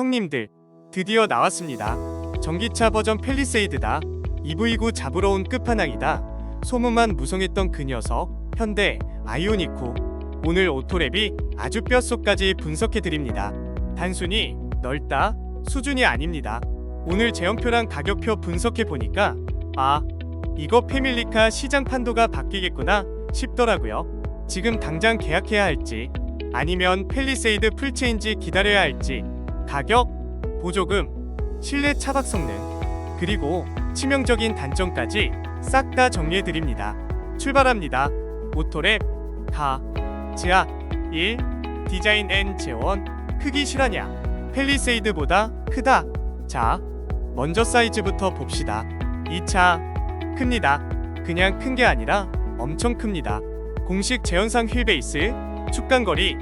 형님들, 드디어 나왔습니다. 전기차 버전 팰리세이드다. EV9 잡으러 온 끝판왕이다. 소문만 무성했던 그 녀석, 현대 아이오닉9. 오늘 오토랩이 아주 뼛속까지 분석해드립니다. 단순히 넓다 수준이 아닙니다. 오늘 제형표랑 가격표 분석해보니까 이거 패밀리카 시장 판도가 바뀌겠구나 싶더라고요. 지금 당장 계약해야 할지 아니면 팰리세이드 풀체인지 기다려야 할지, 가격, 보조금, 실내 차박 성능, 그리고 치명적인 단점까지 싹 다 정리해드립니다. 출발합니다. 오토랩 지하 1. 디자인 앤 재원. 크기 실화냐? 팰리세이드보다 크다. 자, 먼저 사이즈부터 봅시다. 이 차 큽니다. 그냥 큰 게 아니라 엄청 큽니다. 공식 제현상 휠베이스 축간거리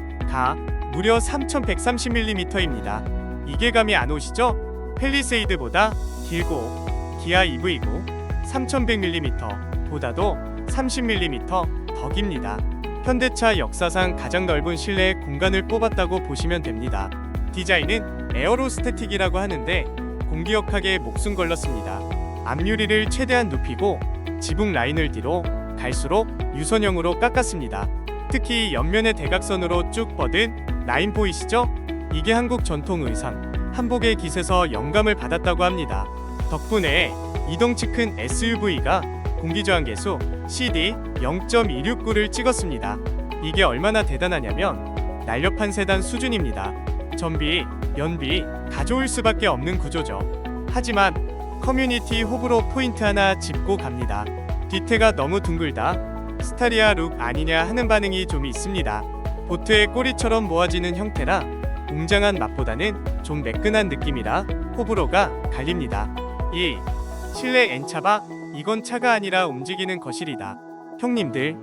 무려 3130mm입니다. 이게 감이 안 오시죠? 팰리세이드보다 길고 기아 EV9 3100mm 보다도 30mm 더 깁니다. 현대차 역사상 가장 넓은 실내 공간을 뽑았다고 보시면 됩니다. 디자인은 에어로스태틱이라고 하는데 공기역학에 목숨 걸렀습니다. 앞유리를 최대한 눕히고 지붕 라인을 뒤로 갈수록 유선형으로 깎았습니다. 특히 옆면의 대각선으로 쭉 뻗은 라인 보이시죠? 이게 한국 전통 의상 한복의 깃에서 영감을 받았다고 합니다. 덕분에 이 덩치 큰 SUV가 공기저항계수 CD 0.269를 찍었습니다. 이게 얼마나 대단하냐면 날렵한 세단 수준입니다. 전비, 연비 다 좋을 수밖에 없는 구조죠. 하지만 커뮤니티 호불호 포인트 하나 짚고 갑니다. 뒤태가 너무 둥글다, 스타리아 룩 아니냐 하는 반응이 좀 있습니다. 보트의 꼬리처럼 모아지는 형태라 웅장한 맛보다는 좀 매끈한 느낌이라 호불호가 갈립니다. 2. 실내 N차박. 이건 차가 아니라 움직이는 거실이다. 형님들,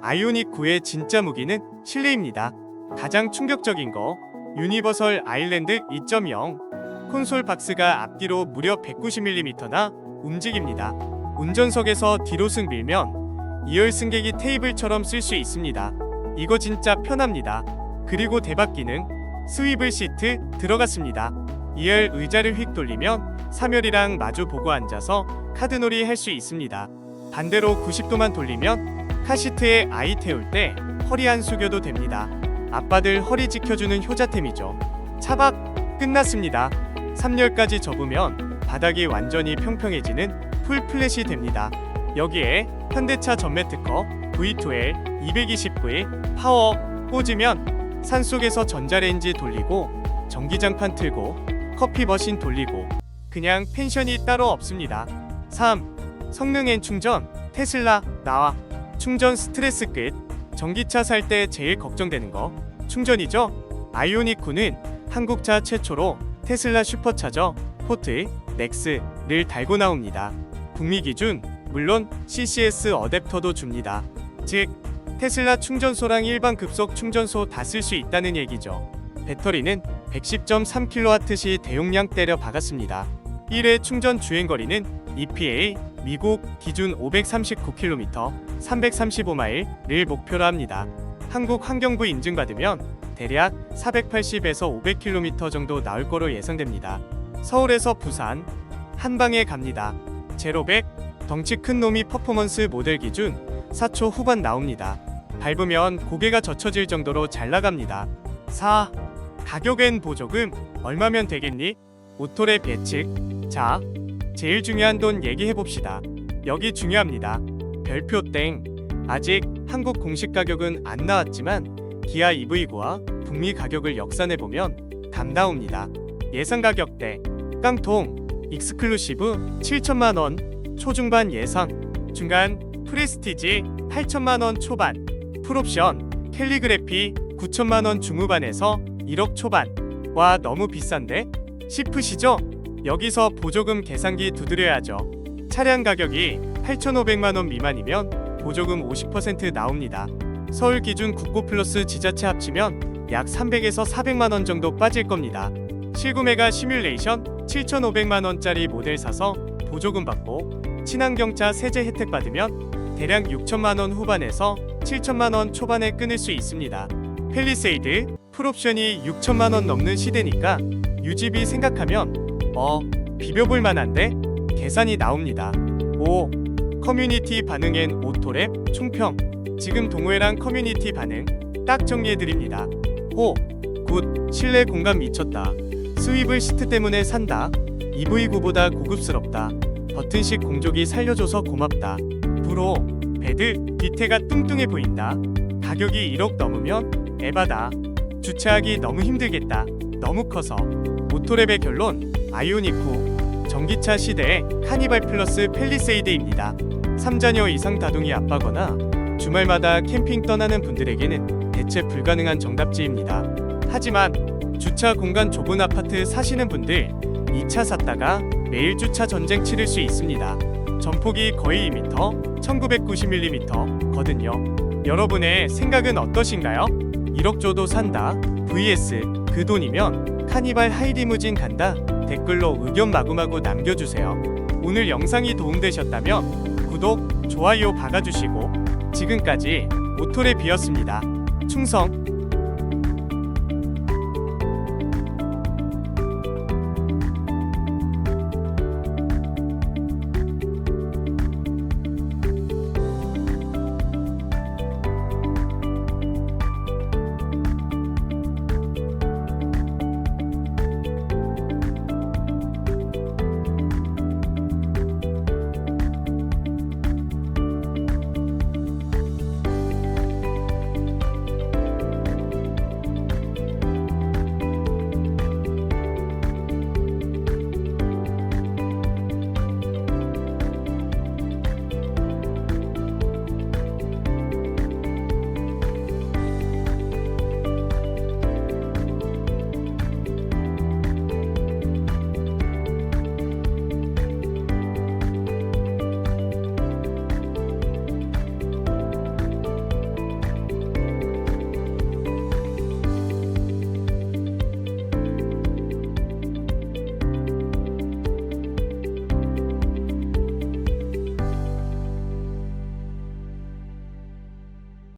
아이오닉9의 진짜 무기는 실내입니다. 가장 충격적인 거 유니버설 아일랜드 2.0. 콘솔 박스가 앞뒤로 무려 190mm나 움직입니다. 운전석에서 뒤로 승 밀면 2열 승객이 테이블처럼 쓸 수 있습니다. 이거 진짜 편합니다. 그리고 대박 기능, 스위블 시트 들어갔습니다. 2열 의자를 휙 돌리면 3열이랑 마주 보고 앉아서 카드놀이 할 수 있습니다. 반대로 90도만 돌리면 카시트에 아이 태울 때 허리 안 숙여도 됩니다. 아빠들 허리 지켜주는 효자템이죠. 차박 끝났습니다. 3열까지 접으면 바닥이 완전히 평평해지는 풀 플랫이 됩니다. 여기에 현대차 전매 특허 V2L 220V 파워 꽂으면 산속에서 전자레인지 돌리고 전기장판 틀고 커피 머신 돌리고 그냥 펜션이 따로 없습니다. 3. 성능 앤 충전. 테슬라 나와. 충전 스트레스 끝. 전기차 살 때 제일 걱정되는 거 충전이죠. 아이오닉9는 한국차 최초로 테슬라 슈퍼차저 포트 넥스를 달고 나옵니다. 북미 기준 물론 CCS 어댑터도 줍니다. 즉 테슬라 충전소랑 일반 급속 충전소 다 쓸 수 있다는 얘기죠. 배터리는 110.3kWh 대용량 때려 박았습니다. 1회 충전 주행거리는 EPA 미국 기준 539km 335마일을 목표로 합니다. 한국 환경부 인증받으면 대략 480에서 500km 정도 나올 거로 예상됩니다. 서울에서 부산 한방에 갑니다. 제로백 덩치 큰 놈이 퍼포먼스 모델 기준 4초 후반 나옵니다. 밟으면 고개가 젖혀질 정도로 잘 나갑니다. 4. 가격엔 보조금 얼마면 되겠니? 오토랩 예측. 자, 제일 중요한 돈 얘기해봅시다. 여기 중요합니다. 별표 땡. 아직 한국 공식 가격은 안 나왔지만 기아 EV9와 북미 가격을 역산해보면 답 나옵니다. 예상 가격대 깡통 익스클루시브 7천만원 초중반 예상, 중간 프레스티지 8천만원 초반, 풀옵션 캘리그래피 9천만원 중후반에서 1억 초반. 와, 너무 비싼데? 싶으시죠? 여기서 보조금 계산기 두드려야죠. 차량 가격이 8,500만원 미만이면 보조금 50% 나옵니다. 서울 기준 국고 플러스 지자체 합치면 약 300에서 400만원 정도 빠질 겁니다. 실구매가 시뮬레이션 7,500만원짜리 모델 사서 보조금 받고 친환경차 세제 혜택 받으면 대략 6천만원 후반에서 7천만원 초반에 끊을 수 있습니다. 팰리세이드 풀옵션이 6천만 원 넘는 시대니까 유지비 생각하면 비벼볼 만한데 계산이 나옵니다. 5. 커뮤니티 반응엔 오토랩 총평. 지금 동호회랑 커뮤니티 반응 딱 정리해드립니다. 호. 굿. 실내 공간 미쳤다. 스위블 시트 때문에 산다. EV9보다 고급스럽다. 버튼식 공조기 살려줘서 고맙다. 브로. 배드. 밑에가 뚱뚱해 보인다. 가격이 1억 넘으면 에바다. 주차하기 너무 힘들겠다. 너무 커서. 오토랩의 결론. 아이오닉9. 전기차 시대의 카니발 플러스 팰리세이드입니다. 3자녀 이상 다둥이 아빠거나 주말마다 캠핑 떠나는 분들에게는 대체 불가능한 정답지입니다. 하지만 주차 공간 좁은 아파트 사시는 분들 이 차 샀다가 매일 주차 전쟁 치를 수 있습니다. 전폭이 거의 2m, 1990mm 거든요. 여러분의 생각은 어떠신가요? 1억 줘도 산다 vs 그 돈이면 카니발 하이리무진 간다. 댓글로 의견 마구마구 남겨주세요. 오늘 영상이 도움되셨다면 구독, 좋아요 박아주시고 지금까지 오토랩이었습니다. 충성!